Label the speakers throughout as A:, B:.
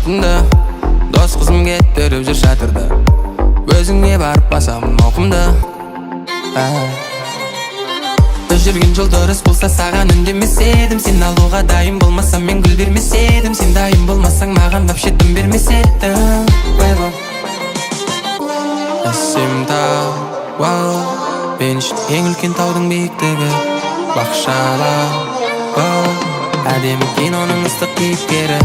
A: алтынды дос қызым кетіріп жүр шатырды, өзіңе барып басамын мауқымды. Біз жүрген жол дұрыс болса саған үндемес едім, сен алуға дайын болмасам мен гүл бермес едім, сен дайын болмасаң маған вообще дым бермес едім. Әсем тау, мен үшін ең үлкен таудың биіктігі бақшада, әдемі киноның ыстық кейіпкері.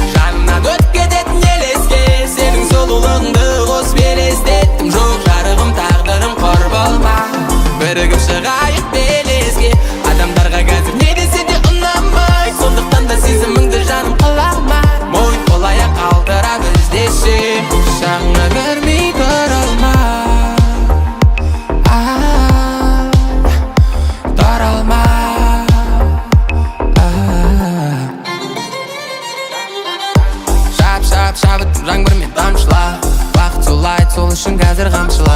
A: Жанымнан өтіп кететін елеске сенің сұлулығыңды қосып елестеттім. Жоқ жарығым тағдырым қор болма, бірігіп шығайық белеске. Адамдарға қазір не десе де ұнамай, сондықтан да сезіміңді жаным қылама. Мойын қол-аяқ қалтыра біздесе, шағыңа көрмей тұра алма, тұра алма. Шабыттым жаңбырмен тамшыла, бақыт солайды сол үшін қазір қамшыла.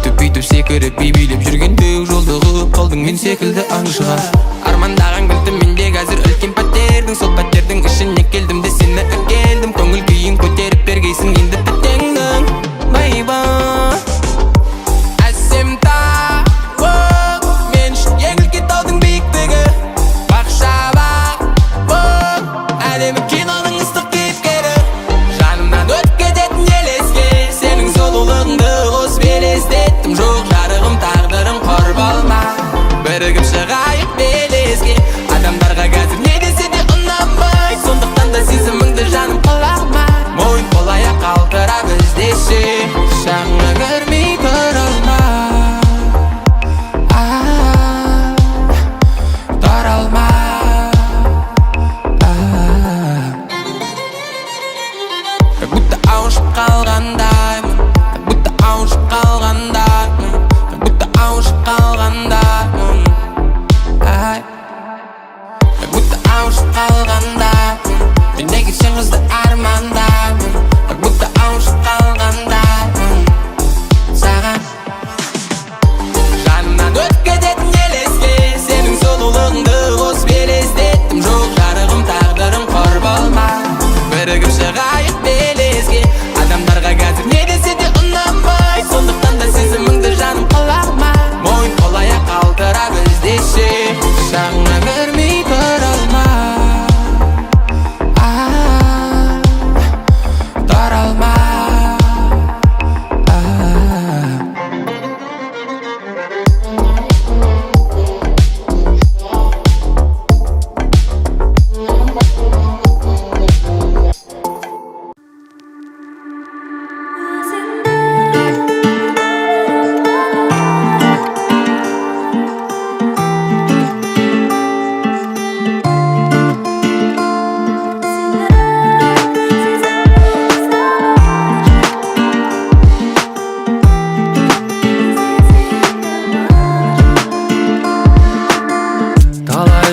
A: Үйтіп секіріп билеп жүргенде жолды қылып қалдың мен секілді аңшыға. Армандаған кілтім менде қазір үлкен пәтердің, сол пәтердің ішіне келдім де сені әкелдім. Көңіл күйін көтеріп бергейсің енді бітеңнің байба. Әсем тау, мен үшін ең үлкен таудың биіктігі бақшаба, әдемі киноның ыстық кейіпкері. Жанымнан өтіп кететін елеске сенің сұлулығыңды қосып елестеттім. Жоқ жарығым тағдырым қор болма, бірігіп шығайық белеске. Адамдарға қазір не десе де ұнамай, сондықтан да сезіміңді жаным қылама. Мойын қол-аяқ қалтыра біздесе, шағыңа көрмей тұра алма, тұра алма. Как будто ауышып қалғандаймын, как будто ауышып қалғандаймын, как будто ауышып қалғандаймын, как будто ауышып қалғандаймын. Мен неге сен қызды армандаймын, как будто ауышып қалғандаймын саған. Жанымнан өтіп кететін елеске сенің сұлулығыңды қосып елестеттім. Жоқ жарығым тағдырым қор болма, бірігіп шығайық белеске. Адамдарға қазір не десе де ұнамай, сондықтан да сезіміңді жаным қылама. Мойын қол-аяқ қалтыра біздесе, шағыңа көрмей тұра алма, тұра алма.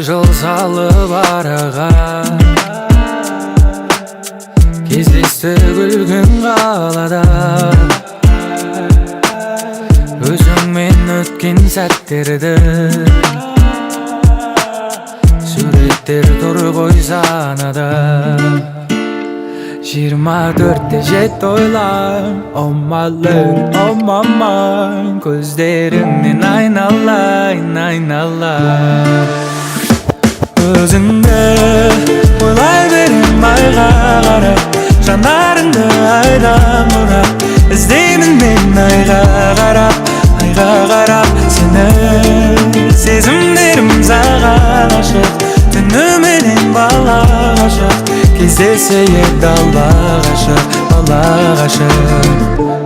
B: Жол салып араға кездесті күлгін қалада, өзіңмен өткен сәттерді суреттер тұр ғой санада. 24-те жет ойлам, oh my love, oh my mind, көздеріңнен айналайын, айналайын. Өзіңді ойлай берем айға қарап, жанарыңды айдан бұрап, іздеймін мен айға қарап, айға қарап сені. Сезімдерім саған ашық, түніменен бала ғашық, кездесе еді алла ғашық, бала ғашық.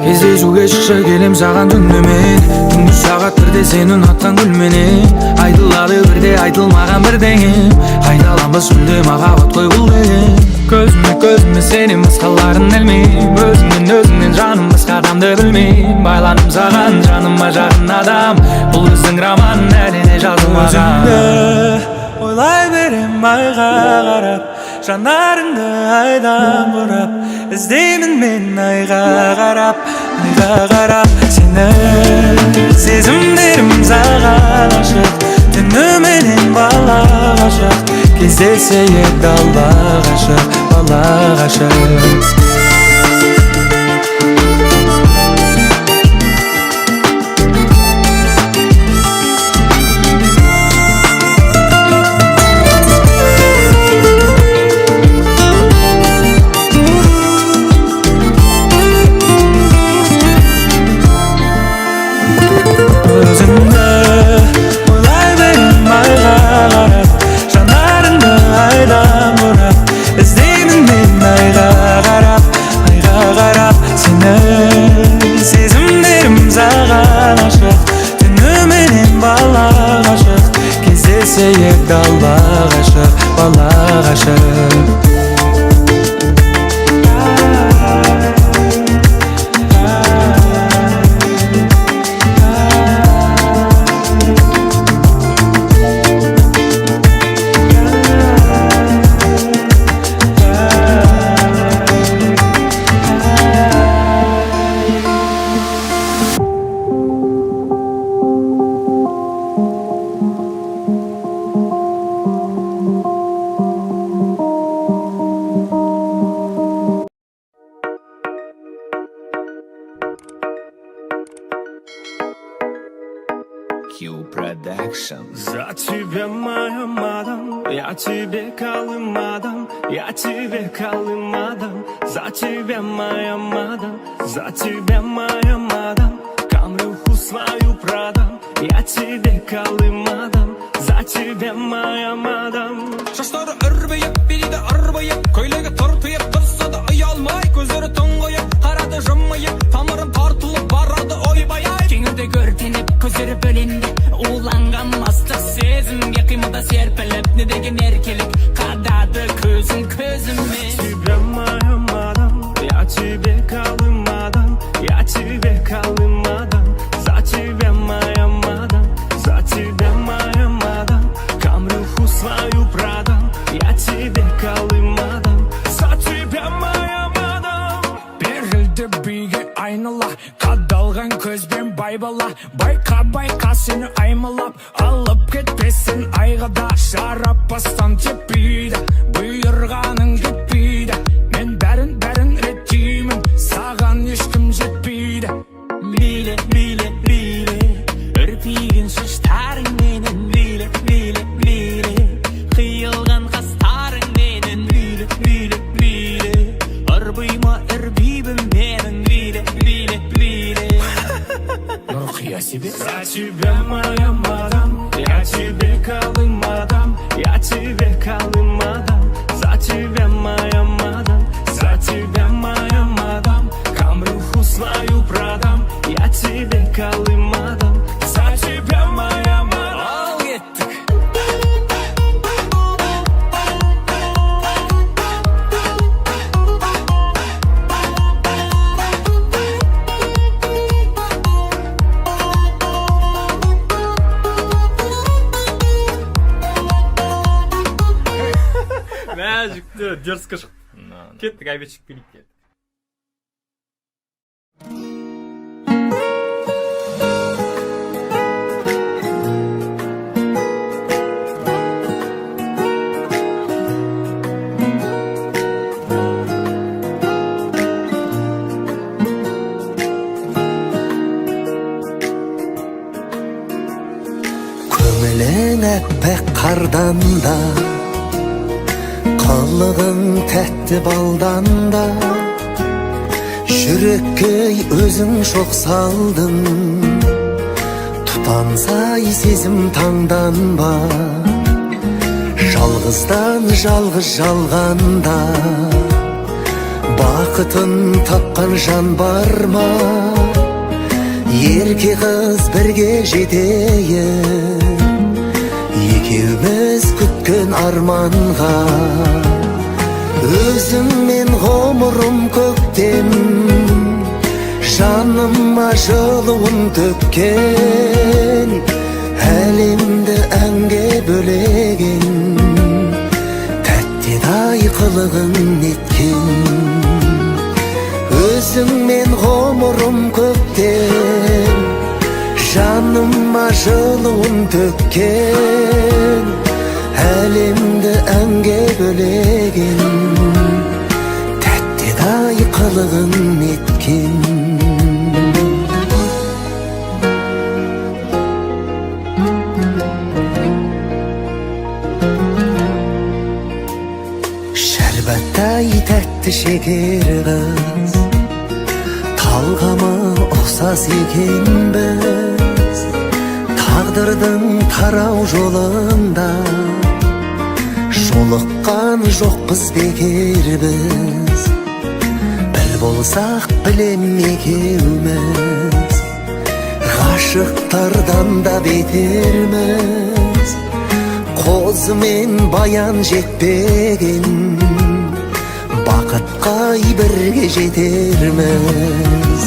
B: Кездесуге шықшы келем саған түнімен, түнгі сағат бірде сен ұнатқан гүлменен. Айтылады бірде айтылмаған бірдеңем, қайталамыз мүлде махаббат қой бұл деген. Көзіме сенен басқаларын ілмейм, өзіңнен жаным басқа адамды білмейм. Байланым саған жаныма жақын адам, бұл біздің роман әліне жазылмаған. Өзіңді ойлай берем айға қарап, жанарыңды айдан бұрап, іздеймін мен айға қарап, айға қарап сені. Сезімдерім саған ашық, түніменен бала ғашық, кездесе еді алла ғашық, bala aşık. Seyir dalba aşık, bala aşık.
C: За тебя, моя мадам, я тебе калым адам, я тебе калым адам. За тебя, моя мадам, за тебя, моя мадам, камрюху свою продам, я тебе калым адам, за тебя, моя мадам.
A: Шаштары үрбейіп, беледі арбайып, көйлегі тыртыйып, тұрса да ұялмай, көздері тұңғайып, қарады жымайып, тамырын тартылып барады ойбай-ай.
D: Кеңірде көртеніп, көздері бөленді, уланған мастық сезімге, қимылда серпіліп, не деген еркелік, қадады көзің көзіме.
C: Тебя, моя мадам, я тебе калым адам, я тебе калым адам, за тебя, моя мадам, за тебя, моя мадам, камрюху свою продам, я тебе калым адам, за тебя, моя мадам.
E: Берілді биге айнала, қадалған көзбен байбала, байқа сені аймалап, алып кетпесін айғада, шараппастан теппейді, бұйырғаның кетпейді, мен бәрін реттеймін, саған ешкім жетпейді.
D: Биле, биле, биле, үрпиген шаштарың менің, биле, биле, биле, қиылған қастарың менің, биле, биле, биле, ұрбыйма үрбейбім менің, биле, биле, биле.
E: Нұрқия себе.
C: За тебя, моя мадам, я тебе калым адам, я тебе калым адам, за тебя, моя мадам, за тебя, моя мадам, камрюху свою продам, я тебе калым адам, за тебя, моя мадам.
D: Ал кеттік.
F: Мәжікті дерзкі шық. Кеттік, әбетшік билік келді.
G: Көңілің әппәк қардан да, қылығың тәтті балдан да, жүрекке өзің шоқ салдың, тұтансай сезім таңданба, жалғыздан жалғыз жалғанда, бақытын тапқан жан бар ма? Ерке қыз бірге жетейік, екеуміз күткен арманға. Өзіңмен ғұмырым көктем, жаныма жылуын төккен, әлемді әнге бөлеген, тәттідай қылығың неткен. Өзіңмен ғұмырым көктем, жаныма жылуын төккен, әлемді әнге бөлеген. кылыгын эткен. Şerbetтай тәтті шекер кыз, талгама ұқсас екенбіз. Тағдырдың тарау жолында жолыққан жоқпыз бекер біз. Біл болсақ білем екеуміз, ғашықтардан да бетерміз. Қозы мен баян жетпеген, бақытқа бірге жетерміз.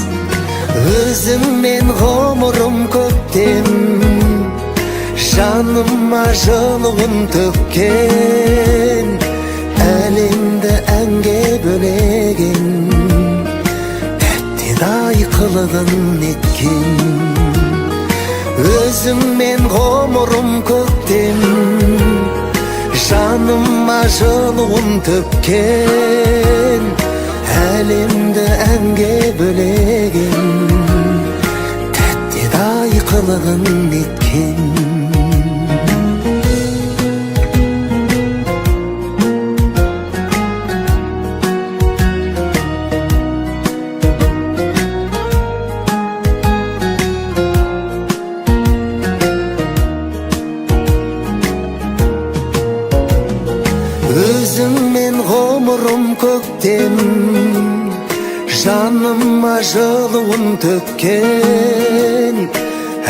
G: Өзіңмен ғұмырым көктем, жаныма жылуын төккен. Әлемді әнге бөлеген, тәттідай қылығын еткен. Өзіңмен ғұмырым көктем, жаныма жылуын төккен. Әлемді әнге бөлеген, тәттідай қылығын еткен. Өзіңмен ғұмырым көктем, жаныма жылуын төккен.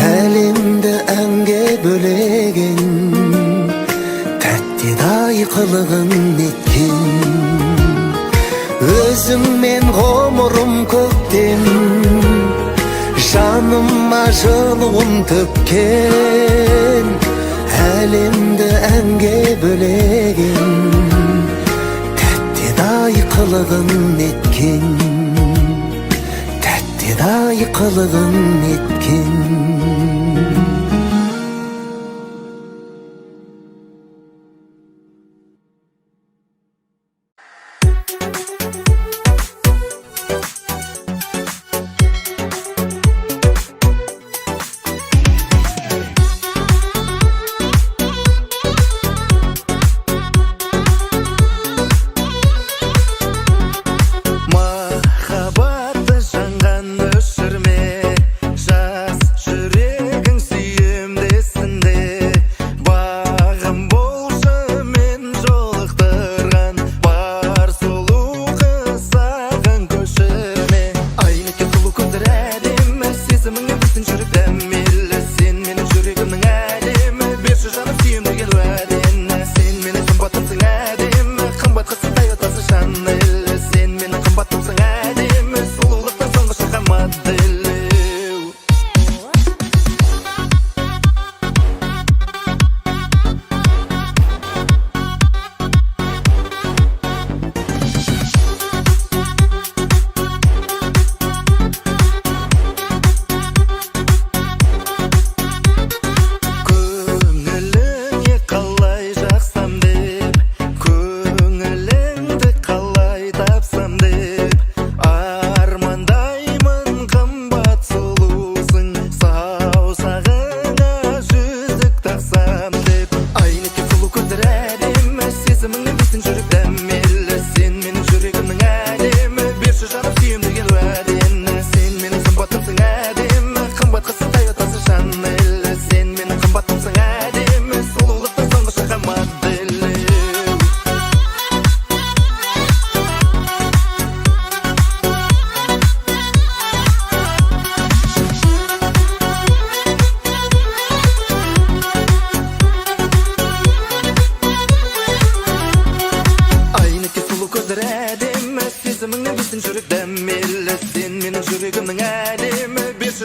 G: Әлемді әнге бөлеген, тәттідай қылығын еткен. Өзіңмен ғұмырым көктем, жаныма жылуын төккен. Әлемді әнге бөлеген, тәттідай қылығын еткен. Тәттідай қылығын еткен.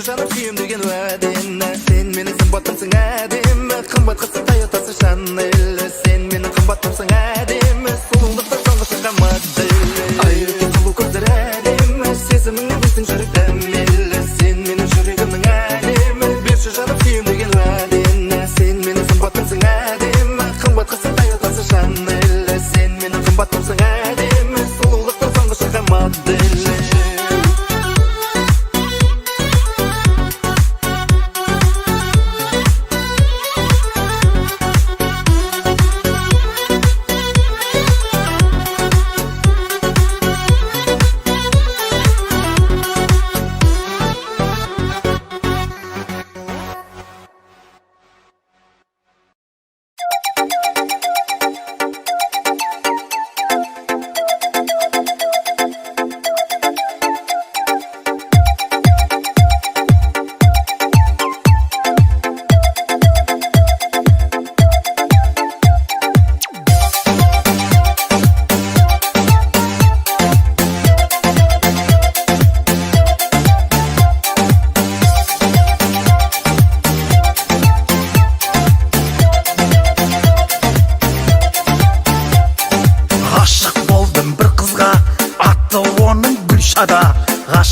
H: жаным сүйем деген уәдені сен менің қымбатымсың әдемі қымбат қызсың тойотасы Шанель сен менің қымбатымсың әдемі сұлулықтың соңғы шыққан моделі айрылған сұлу көздер әдемі сезіміңнен біздің жүрек дәмелі сен менің жүрегімнің әдемі берші жаным сүйем деген уәдені сен менің қымбатымсың әдемі қымбат қызсың тойотасы Шанель сен менің қымбатымсың әдемі сұлулықтың соңғы шыққан моделі dilli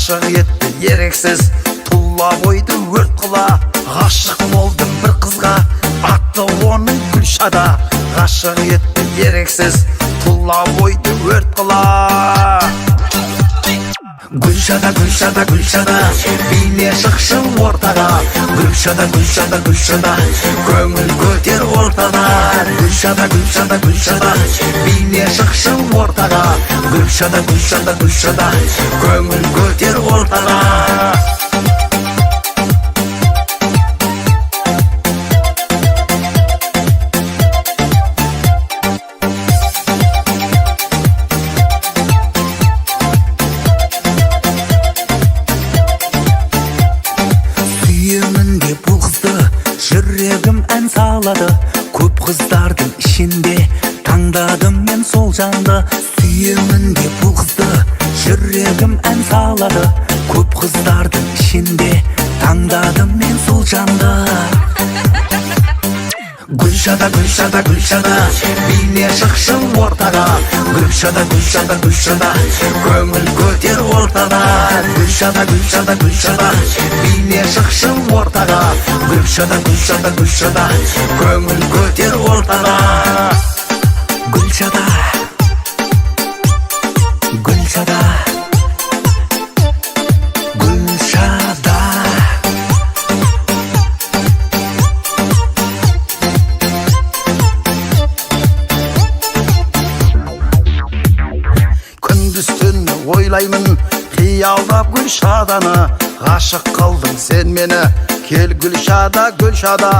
H: Ғашық етті ерексіз тұла бойды өрт қыла Ғашық болдым бір қызға атты оның Гүлшада Ғашық етті ерексіз тұла бойды өрт қыла Гүлшада, Гүлшада, Гүлшада Биле шықшы ортаға Гүлшада, Гүлшада, Гүлшада Көңіл көтер ортада Гүлшада, Гүлшада, Гүлшада Биле шықшы ортаға Гүлшада, Гүлшада, Гүлшада Көңіл көтер ортаға Жүрегім ән салады Көп қыздардың ішінде Таңдадым мен сол жанды Сүйемін деп бұл қызды Жүрегім ән салады Көп қыздардың ішінде Таңдадым мен сол жанды Гүлшада, Гүлшада, Гүлшада Биле шықшы ортаға Гүлшада, Гүлшада, Гүлшада Көңіл көтер ортада Гүлшада, Гүлшада, Гүлшада Биле шықшы ортаға Гүлшада, Гүлшада, Гүлшада Көңіл көтер ортада Гүлшада Гүлшада Гүлшада Күндіз-түні ойлаймын қиялдап Гүлшаданы Ғашық қылдың сен мені Кел Гүлшада, Гүлшада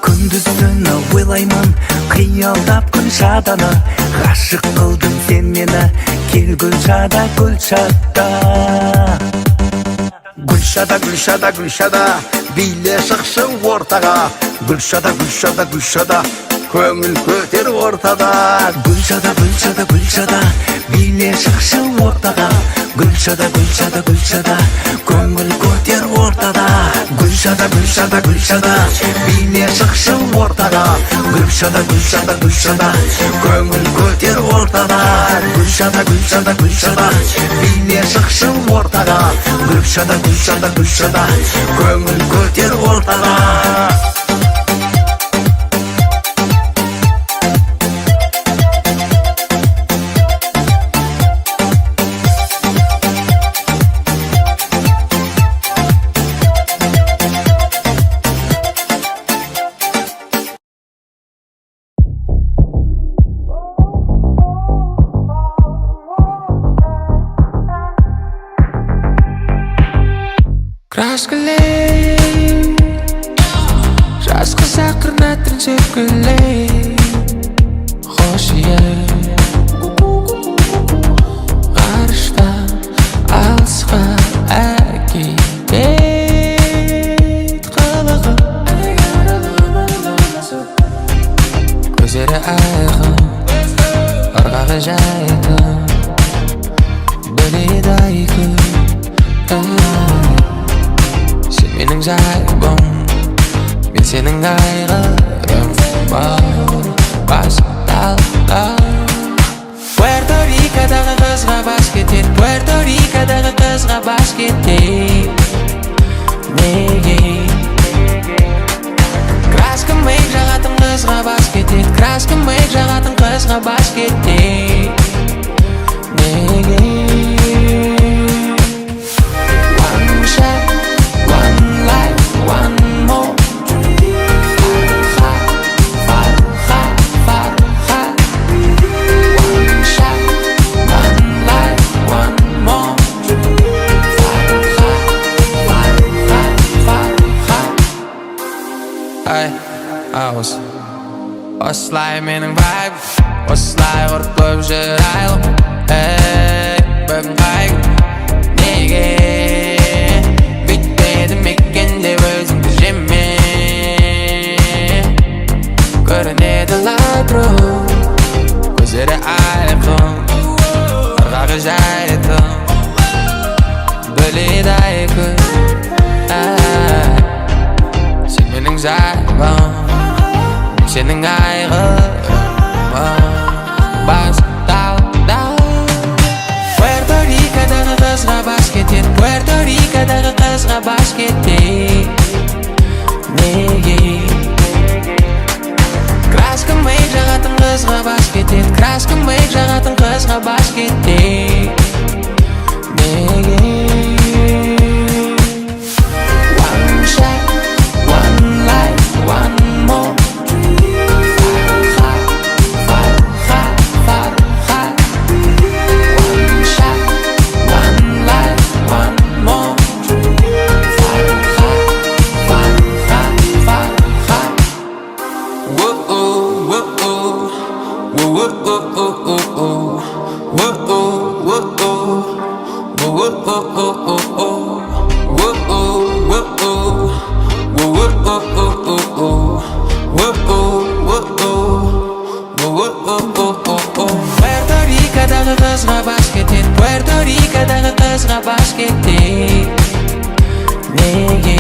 H: Күндіз-түні ойлаймын қиялдап Гүлшаданы Ғашық қылдың сен мені Кел Гүлшада, Гүлшада Гүлшада, Гүлшада, Гүлшада Биле шықшы ортаға Гүлшада, Гүлшада, Гүлшада Көңіл көтер ортада Гүлшада, Гүлшада, Гүлшада Биле шықшы ортаға Гүлшада, Гүлшада, Гүлшада Көңіл көтер ортада Гүлшада, Гүлшада, Гүлшада Биле шықшы ортаға Гүлшада, Гүлшада, Гүлшада Көңіл көтер ортада Гүлшада, Гүлшада, Гүлшада Биле шықшы ортаға Гүлшада, Гүлшада, Гүлшада Көңіл көтер ортада
B: Краскалей Жас қызақ қырнаттың сөпкілей Хош ие Ғарыштан алысқа әкетет қылығым Көздері айқын Ырғағы жайқын Біледі айқын Сен менің жайбым Мен сенің айғырым Басталды Пуэрто Рикодағы қызға бас кетет Пуэрто Рикодағы қызға бас кетет Неге Краска мейк жағатын қызға бас кетет Краска мейк жағатын қызға бас кетет Неге
A: Osылай менің vibe, осылай ұрып көп жүр айлым. Бүгін қайгым неге бүйтпедім екен деп өзіңді жеме. Көрінеді лайтру, көздері айқын, ырғағы жайдым, бөледі айкүн. Сен менің жайбым, senin ayrılmam Baştalda Puerto Rico'дағы қызға баш кетет, Puerto Rico'дағы қызға баш кетет. Неге краска мейк жағатын қызға баш кетет, краска мейк жағатын қызға баш кетет. Неге One shot, one life, one more. Puerto Rico'дағы қызға баш кетет, Puerto Rico'дағы қызға баш кетет. Неге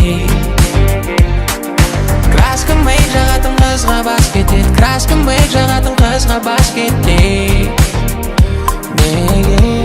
A: краска мейк жағатын қызға баш кетет, краска мейк жағатын қызға баш кетет. Неге